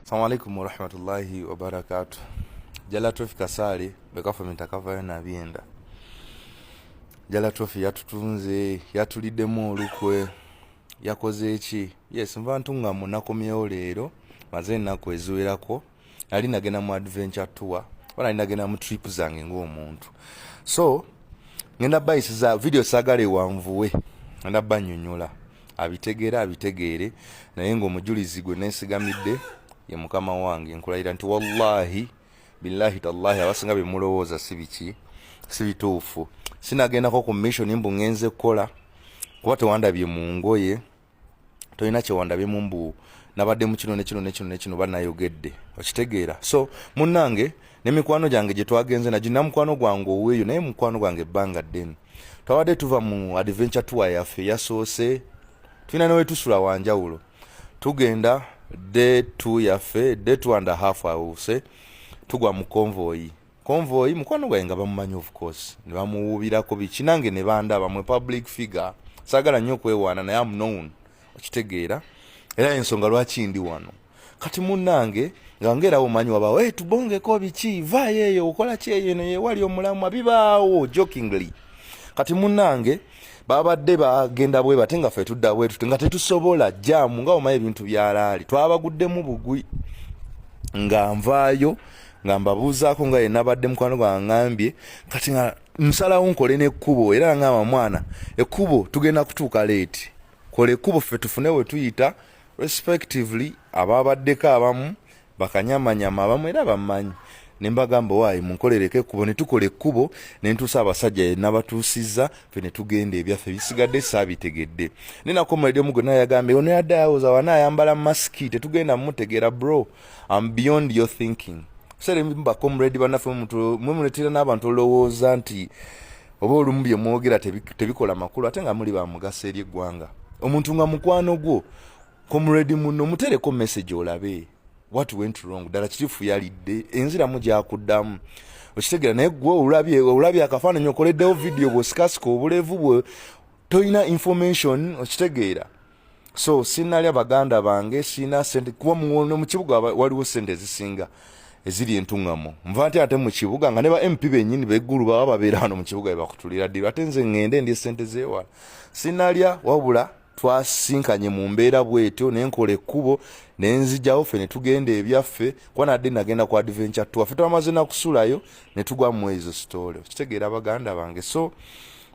Assalamu alaikum warahmatullahi wabarakatuh. Jallah Trophy kasali bekafa mitakavayo nabyenda. Jallah Trophy yatutunze, yatuliddemu olukwe, yakoze eki. Yes, nva ntungamu nakomyewo leero, maze ennaku eziwerako. Nali nagenda mu adventure tour, wala nali nagenda mu trip zange ng'omuntu. So, ngenda bayisiza video sagale wanvuwe, ngenda banyonyola. Abitegeere, naye ng'omujulizi gwe nesigamidde ye mukama wange nkulayira nti wallahi billahi tallahi abasinga bemulowooza si bituufu. Sinagendako ku mission mbu ngenze kukola kuba tewandabye mu ngoye, tolina kyewandabye mu mbu nabadde mu kino nekino banayogedde, okitegeera. So munnange n'emikwano gyange gye twagenze nagyo namukwano gwange oweeyo, naye mukwano gwange ebbanga ddene twabadde tuva mu adventure tour yaffe yasoose, tulina newe tusula wanjawulo, tugenda day 2 yaffe, day 2.5 awuse, tugwa mu convoy mukwano gwange nga bamumanyi of course, ne bamuwubirako biki, nange ne bandaba mu public figure, saagala nnyo okwewaana naye am known, okitegeera. Era ensonga lwaki ndi wano kati munnange nga ngerawo manyi waba tubongeko biki, vaayo eyo okola ki eyo ne wali omulamu bibaawo jokingly. Kati munnange babadde bagenda bwe bate nga ffe tudda bwe tutenga tetusobola jamu nga omaye ebintu byalaali, twabaguddemu bugwi nga nvaayo nga mbabuuzaako nga yenabadde mukwano gwangambye kati nga nsalawo nkole n'ekkubo, era ngamba mwana ekkubo tugenda kutuuka late, kola ekkubo ffe tufune we tuyita respectively. Ababaddeko abamu bakanyamanyama abamu era bammanyi, ne mbagamba waayi munkolereko ekkubo, ne tukola ekkubo ne ntuusa abasajja nabatuusizza ffe ne tugenda ebyaffe bisigadde saabitegedde. Nenakomeredde omu gonna yagambye ono yadde ayawuza wanaayambala masiki tetugenda mumutegeera. Bro, I'm beyond your thinking. Sere mba comrade banaffe mumuletera n'abantu olowooza nti oba olumu bye mwogera tebikola makulu ate nga muli bamugaso eri eggwanga. Omuntu nga mukwano gwo comrade muno mutereko message olabe what went wrong, ddala kirifu yalidde enziramu gyakuddamu, okitegeera. Naye gwe olabye akafaananyi okoleddewo video bw'osikasika obulevu bwe toyina information, okitegeera. So sinalya baganda bange, sina sente kuba mu kibuga waliwo sente ezisinga eziri entuŋŋamo. Nva nti ate mu kibuga nga ne ba MP bennyini beggulu baba babeera hano mu kibuga bakutulira ddi, ate nze ŋŋende ndi sente zeewala. Sinalya wabula twasinkanye mu mbeera bwetyo, nenkola ekkubo nenzijjawo ffe ne tugenda ebyaffe, kuba nadde nagenda ku adventure tour ffe twamaze nakusulayo ne tugwa mu ezo story, okitegeera baganda bange. So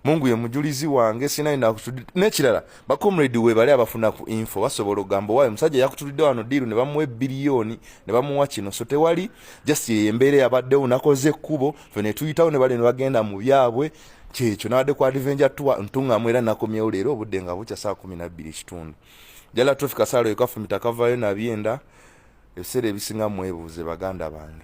Mungu ye mujulizi wange, sina ina nekirala bakomredi we bali abafuna ku info basobola ogamba waayo musajja yakutulidde wano diru ne bamuwa biliyoni ne bamuwa kino. So tewali just embeera yabaddewo nakoze ekkubo ffe ne tuyitawo ne bali ne bagenda mu byabwe kyekyo, nabadde ku adventure tour ntungamu era nakomyewo leero obudde nga bukya saa 12:00. Jallah Trophy kasalo ekaffe mitakavayo nabyenda ebiseera ebisinga mwebuuze baganda bange.